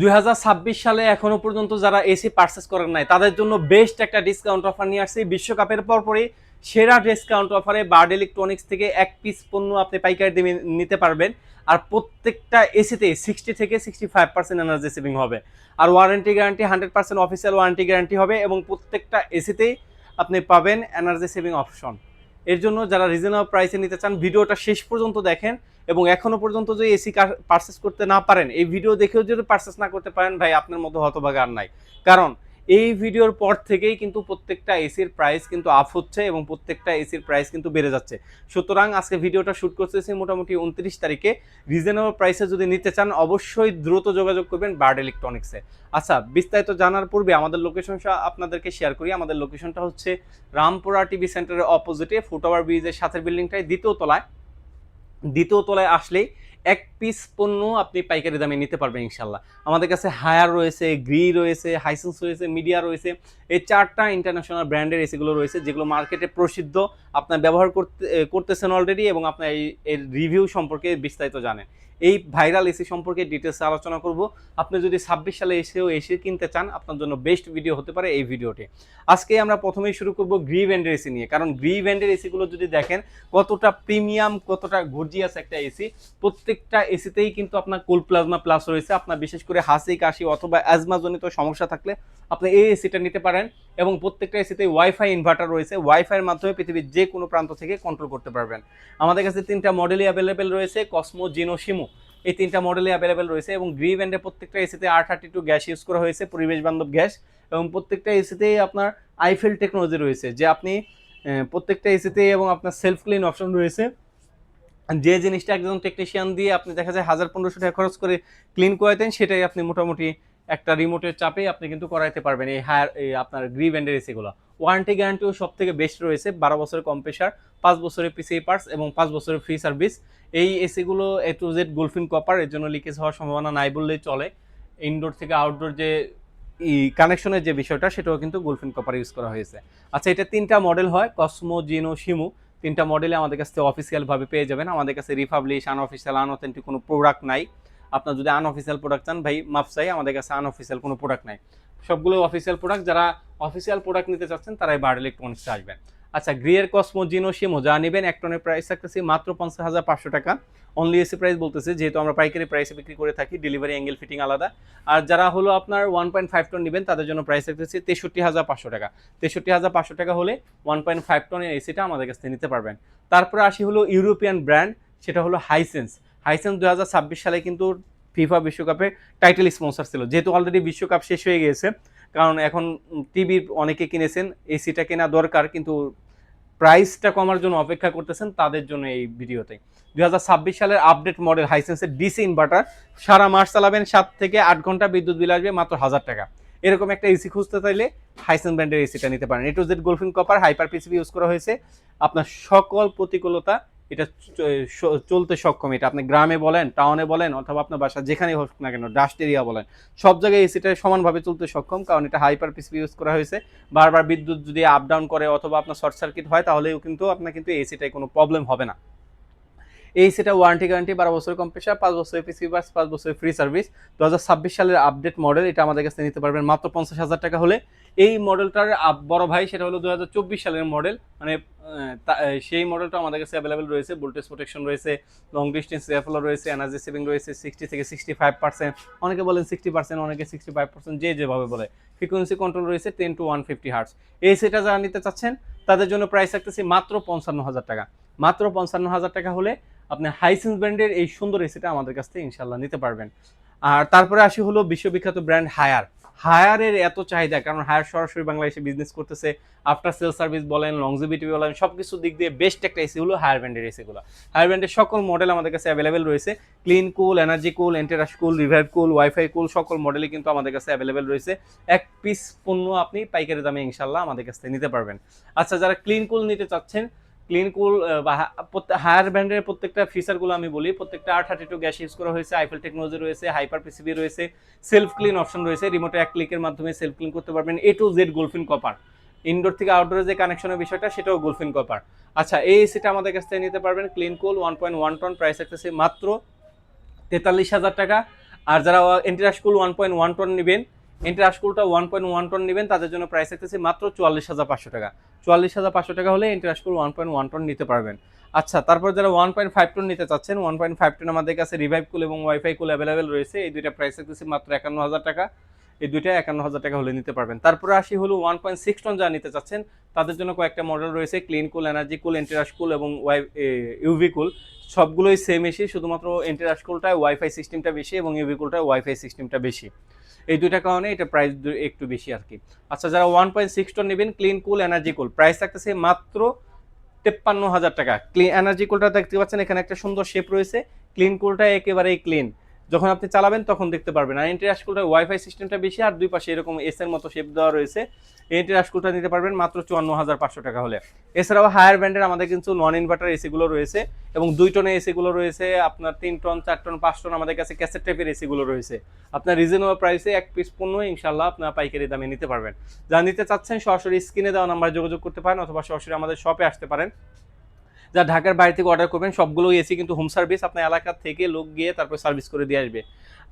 2026 সালে এখনো পর্যন্ত যারা এসি পারচেস করেন নাই তাদের জন্য বেস্ট একটা ডিসকাউন্ট অফার নিয়ে আসছে। বিশ্বকাপের পরপরই সেরা ডিসকাউন্ট অফারে বার্ড ইলেকট্রনিক্স থেকে এক পিস পণ্য আপনি পাইকারি দামে নিতে পারবেন। আর প্রত্যেকটা এসিতে 60 থেকে 65% এনার্জি সেভিং হবে। আর warranty guarantee 100% official warranty guarantee হবে এবং প্রত্যেকটা এসিতেই আপনি পাবেন এনার্জি সেভিং অপশন। এর জন্য যারা রিজনেবল প্রাইসে নিতে চান ভিডিওটা শেষ পর্যন্ত দেখেন। এবং এখনো পর্যন্ত যদি এসি পারচেস করতে না পারেন, এই ভিডিও দেখেও যদি পারচেস না করতে পারেন, ভাই আপনার মতো হতভাগা আর নাই। কারণ এই ভিডিওর পর থেকেই কিন্তু প্রত্যেকটা এসির প্রাইস কিন্তু আপ হচ্ছে এবং প্রত্যেকটা এসির প্রাইস কিন্তু বেড়ে যাচ্ছে। সুতরাং আজকে ভিডিওটা শুট করতেছি মোটামুটি 29 তারিখে। রিজনেবল প্রাইসে যদি নিতে চান অবশ্যই দ্রুত যোগাযোগ করবেন বার্ড ইলেকট্রনিক্সে। আচ্ছা, বিস্তারিত জানার পূর্বে আমাদের লোকেশনটা আপনাদেরকে শেয়ার করি। আমাদের লোকেশনটা হচ্ছে রামপুরা টিভি সেন্টারের অপোজিটে ফুটওভার ব্রিজের সাথের বিল্ডিংটায় দ্বিতীয় তলায় আসলেই এক পিস পণ্য আপনি পাইকারি দামে নিতে পারবেন ইনশাল্লাহ। আমাদের কাছে হায়ার রয়েছে, গ্রি রয়েছে, হাইসেন্স রয়েছে, মিডিয়া রয়েছে। এই 4টা ইন্টারন্যাশনাল ব্র্যান্ডের এসিগুলো রয়েছে যেগুলো মার্কেটে প্রসিদ্ধ। আপনার ব্যবহার করতেছেন অলরেডি এবং আপনার এর রিভিউ সম্পর্কে বিস্তারিত জানেন। এই ভাইরাল এসি সম্পর্কে ডিটেলসে আলোচনা করব। আপনি যদি 26 সালে এসি কিনতে চান, আপনার জন্য বেস্ট ভিডিও হতে পারে এই ভিডিওটি। আজকে আমরা প্রথমেই শুরু করব গ্রি ব্র্যান্ডের এসি নিয়ে। কারণ গ্রি ব্র্যান্ডের এসিগুলো যদি দেখেন কতটা প্রিমিয়াম, কতটা গর্জিয়াস একটা এসি। প্রত্যেকটা এসিতেই কিন্তু আপনার কুল প্লাজমা প্লাস রয়েছে। আপনার বিশেষ করে হাসি কাশি অথবা অ্যাজমাজনিত সমস্যা থাকলে আপনি এই এসিটা নিতে পারেন। এবং প্রত্যেকটা এসিতে ওয়াইফাই ইনভার্টার রয়েছে। ওয়াইফাইয়ের মাধ্যমে পৃথিবীর যে কোনো প্রান্ত থেকে কন্ট্রোল করতে পারবেন। আমাদের কাছে 3টা মডেলই অ্যাভেলেবেল রয়েছে, কসমো, জিনো, শিমু। এই 3টা মডেলই অ্যাভেলেবেল রয়েছে এবং গ্রি ব্র্যান্ডের প্রত্যেকটা এসিতে R32 গ্যাস ইউজ করা হয়েছে, পরিবেশ বান্ধব গ্যাস। এবং প্রত্যেকটা এসিতেই আপনার আইফেল টেকনোলজি রয়েছে, যে আপনি প্রত্যেকটা এসিতেই এবং আপনার সেলফ ক্লিন অপশন রয়েছে। যে জিনিসটা একজন টেকনিশিয়ান দিয়ে আপনি দেখা যায় 1000-1500 টাকা খরচ করে ক্লিন করাতেন, সেটাই আপনি মোটামুটি একটা রিমোটের চাপে আপনি কিন্তু করাইতে পারবেন এই আপনার গ্রি ব্র্যান্ডের এসিগুলো। ওয়ারেন্টি গ্যারান্টিও সব থেকে বেস্ট রয়েছে, 12 বছরের কম্প্রেসার, 5 বছরের পিসিআই পার্টস এবং 5 বছরের ফ্রি সার্ভিস। এই এসিগুলো A to Z goldfin copper, এর জন্য লিকেজ হওয়ার সম্ভাবনা নাই বললেই চলে। ইনডোর থেকে আউটডোর যে কানেকশনের যে বিষয়টা, সেটাও কিন্তু গোল্ডফিন কপার ইউজ করা হয়েছে। আচ্ছা, এটা 3টা মডেল হয়, কসমো, জিনো, শিমু। 3টা মডেলে আমাদের কাছে অফিসিয়ালভাবে পেয়ে যাবেন। আমাদের কাছে রিপাবলিশ, আনঅফিসিয়াল, আনঅথেন্টিক কোনো প্রোডাক্ট নাই। আপনার যদি আনঅফিসিয়াল প্রোডাক্ট চান, ভাই মাফ চাই, আমাদের কাছে আনঅফিসিয়াল কোনো প্রোডাক্ট নাই। সবগুলো অফিসিয়াল প্রোডাক্ট। যারা অফিসিয়াল প্রোডাক্ট নিতে চাচ্ছেন তারাই বার্ড ইলেকট্রনিক্সে আসবেন। আচ্ছা, গ্রিয়ের, কসমো, জিনো, শিমো যা নেবেন, এক টনের প্রাইস থাকতেছে মাত্র 50,500 টাকা। অনলি এসি প্রাইস বলতেছে, যেহেতু আমরা পাইকারি প্রাইসে বিক্রি করে থাকি, ডেলিভারি অ্যাঙ্গেল ফিটিং আলাদা। আর যারা হলো আপনার 1.5 টন নেবেন তাদের জন্য প্রাইস থাকতেছে 63,500 টাকা। 63,500 টাকা হলে 1.5 টনের এসিটা আমাদের কাছ থেকে নিতে পারবেন। তারপরে আসি হলো ইউরোপিয়ান ব্র্যান্ড, সেটা হলো হাইসেন্স। হাইসেন্স 2026 সালে কিন্তু ফিফা বিশ্বকাপে টাইটেল স্পন্সর ছিল। যেহেতু অলরেডি বিশ্বকাপ শেষ হয়ে গিয়েছে, কারণ এখন টিভির অনেকে কিনেছেন, এসিটা কেনা দরকার, কিন্তু প্রাইসটা কমার জন্য অপেক্ষা করতেছেন, তাদের জন্য এই ভিডিওতে। 2026 সালের আপডেট মডেল হাইসেন্সের ডিসি ইনভার্টার, সারা মাস চালাবেন, 7 থেকে 8 ঘন্টা বিদ্যুৎ বিল আসবে মাত্র 1000 টাকা। এরকম একটা এসি খুঁজতে চাইলে হাইসেন্স ব্র্যান্ডের এসিটা নিতে পারেন। A to Z goldfin copper, hyper PCB use করা হয়েছে। আপনার সকল প্রতিকূলতা এটা চলতে সক্ষম। এটা আপনি গ্রামে বলেন, টাউনে বলেন, অথবা আপনার বাসা যেখানেই হোক না কেন, ডাস্ট এরিয়া বলেন, সব জায়গায় এসিটা সমানভাবে চলতে সক্ষম, কারণ এটা হাইপার পিসিবি ইউজ করা হয়েছে। বারবার বিদ্যুৎ যদি আপ ডাউন করে অথবা আপনার শর্ট সার্কিট হয়, তাহলেও কিন্তু আপনার কিন্তু এসিটায় কোনো প্রবলেম হবে না। এই সেটা ওয়ারেন্টি গ্যারান্টি, 12 বছরের কম্প্রেসার, 5 বছরের পিসি পার্টস, 5 বছরের ফ্রি সার্ভিস। 2026 সালের আপডেট মডেল, এটা আমাদের কাছে নিতে পারবেন মাত্র 50,000 টাকা হলে। এই মডেলটার বড় ভাই সেটা হলো 2024 সালের মডেল, মানে সেই মডেলটা আমাদের কাছে অ্যাভেলেবেল রয়েছে। ভোল্টেজ প্রোটেকশন রয়েছে, লং ডিস্টেন্স এয়ারফ্লো রয়েছে, এনার্জি সেভিং রয়েছে 60 থেকে 65%, অনেকে বলেন 60%, অনেকে 65%, যে যেভাবে বলে। ফ্রিকোয়েন্সি কন্ট্রোল রয়েছে 10 to 150 হার্টস। এই সেটা যারা নিতে চাচ্ছেন তাদের জন্য প্রাইস রাখতেছি মাত্র 55,000 টাকা। মাত্র 55,000 টাকা হলে আপনি হাইসেন্স ব্র্যান্ডের এই সুন্দর এসিটা আমাদের কাছ থেকে ইনশাল্লাহ নিতে পারবেন। আর তারপরে আসি হলো বিশ্ববিখ্যাত ব্র্যান্ড হায়ার। হায়ারের এত চাহিদা, কারণ হায়ার সরাসরি বাংলাদেশে বিজনেস করতেছে। আফটার সেল সার্ভিস বলেন, লংজিভিটি বলেন, সব কিছু দিক দিয়ে বেস্ট একটা এসি হলো হায়ার ব্র্যান্ডের এসিগুলো। হায়ার ব্র্যান্ডের সকল মডেল আমাদের কাছে অ্যাভেলেবেল রয়েছে। ক্লিন কুল, এনার্জি কুল, এন্টেরাস কুল, রিভাইভ কুল, ওয়াইফাই কুল, সকল মডেলই কিন্তু আমাদের কাছে অ্যাভেলেবেল রয়েছে। এক পিস পণ্য আপনি পাইকারি দামে ইনশাল্লাহ আমাদের কাছ থেকে নিতে পারবেন। আচ্ছা, যারা ক্লিন কুল নিতে চাচ্ছেন, ক্লিন কুল বা হায়ার ব্র্যান্ডের প্রত্যেকটা ফিচারগুলো আমি বলি। প্রত্যেকটা R32 গ্যাস ইউজ করা হয়েছে, আইফেল টেকনোলজি রয়েছে, হাইপার পিসিবি রয়েছে, সেলফ ক্লিন অপশন রয়েছে, রিমোটে এক ক্লিকের মাধ্যমে সেলফ ক্লিন করতে পারবেন। A to Z goldfin copper, indoor থেকে আউটডোরে যে কানেকশনের বিষয়টা, সেটাও গোল্ডফিন কপার। আচ্ছা, এই এসিটা আমাদের কাছ থেকে নিতে পারবেন ক্লিন কুল 1.1 টন, প্রাইস থাকতেছে মাত্র 43,000 টাকা। আর যারা ইন্টারাস্কুল 1.1 টন নেবেন, ইন্টারাস্কুলটা 1.1 টন নেবেন, তাদের জন্য প্রাইস থাকতেছে মাত্র 44,500 টাকা। 44,500 টাকা হলে ইন্টারাস্কুল 1.1 টন নিতে পারবেন। আচ্ছা, তারপর যারা 1.5 টন নিতে চাচ্ছেন, 1.5 টন আমাদের কাছে রিভাইভ কুল এবং ওয়াইফাই কুল অ্যাভেলেবেল রয়েছে। এই দুইটা প্রাইস থাকতেছে মাত্র 51,000 টাকা। এই দুইটা 51,000 টাকা হলে নিতে পারবেন। তারপরে আসি হলো 1.6 টন যারা নিতে চাচ্ছেন, তাদের জন্য কয়েকটা মডেল রয়েছে, ক্লিন কুল, এনার্জি কুল, ইন্টারাস কুল এবং ইউভি কুল। সবগুলোই সেম এসি, শুধুমাত্র ইন্টারাস কুলটায় ওয়াইফাই সিস্টেমটা বেশি এবং ইউভি কুলটায় ওয়াইফাই সিস্টেমটা বেশি। এই দুইটা কারণে এটা প্রাইস একটু বেশি আর কি। আচ্ছা, যারা 1.6 টন নেবেন, ক্লিন কুল, এনার্জি কুল, প্রাইস থাকতেছে মাত্র 53,000 টাকা। ক্লিন এনার্জি কুলটা দেখতে পাচ্ছেন এখানে একটা সুন্দর শেপ রয়েছে, ক্লিন কুলটা একেবারেই ক্লিন, যখন আপনি চালাবেন তখন দেখতে পারবেন। আর ইন্টারাস কুলটার ওয়াইফাই সিস্টেমটা বেশি আর দুই পাশে এরকম এস এর মতো শেপ দেওয়া রয়েছে। এই ইন্টারাস কুলটা নিতে পারবেন মাত্র 54,500 টাকা হলে। এছাড়াও হায়ার ব্র্যান্ডের আমাদের কিন্তু নন ইনভার্টার এসিগুলো রয়েছে এবং 2 টনের এসিগুলো রয়েছে, আপনার 3 টন, 4 টন, 5 টন আমাদের কাছে ক্যাসেট টাইপের এসিগুলো রয়েছে। আপনার রিজনেবল প্রাইসে এক পিস পণ্য ইনশাল্লাহ আপনার পাইকারি দামে নিতে পারবেন। যারা নিতে চাচ্ছেন সরাসরি স্ক্রিনে দেওয়া নাম্বারে যোগাযোগ করতে পারেন অথবা সরাসরি আমাদের শপে আসতে পারেন। যা ঢাকার বাইরে থেকে অর্ডার করবেন সবগুলো এসি কিন্তু হোম সার্ভিস, আপনার এলাকা থেকে লোক গিয়ে তারপর সার্ভিস করে দিয়ে আসবে।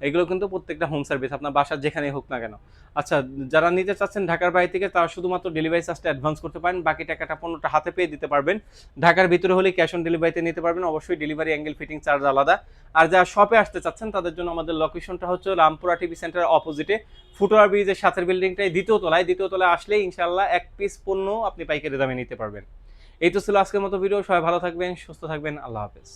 এগুলো কিন্তু প্রত্যেকটা হোম সার্ভিস, আপনার বাসার যেখানে হোক না কেন। আচ্ছা, যারা নিতে চাচ্ছেন ঢাকার বাইরে থেকে, তারা শুধুমাত্র ডেলিভারি চার্জটা অ্যাডভান্স করতে পারেন, বাকি টাকাটা পণ্যটা হাতে পেয়ে দিতে পারবেন। ঢাকার ভিতরে হলে ক্যাশ অন ডেলিভারিতে নিতে পারবেন, অবশ্যই ডেলিভারি অ্যাঙ্গেল ফিটিং চার্জ আলাদা। আর যারা শপে আসতে চাচ্ছেন তাদের জন্য আমাদের লোকেশনটা হচ্ছে রামপুরা টিভি সেন্টার অপোজিটে, ফুটওভার ব্রিজের সাথের বিল্ডিংটাই দ্বিতীয় তলায় আসলে ইনশাল্লাহ এক পিস পণ্য আপনি পাইকারি দামে নিতে পারবেন। এই তো ছিল আজকের মতো ভিডিও। সবাই ভালো থাকবেন, সুস্থ থাকবেন, আল্লাহ হাফেজ।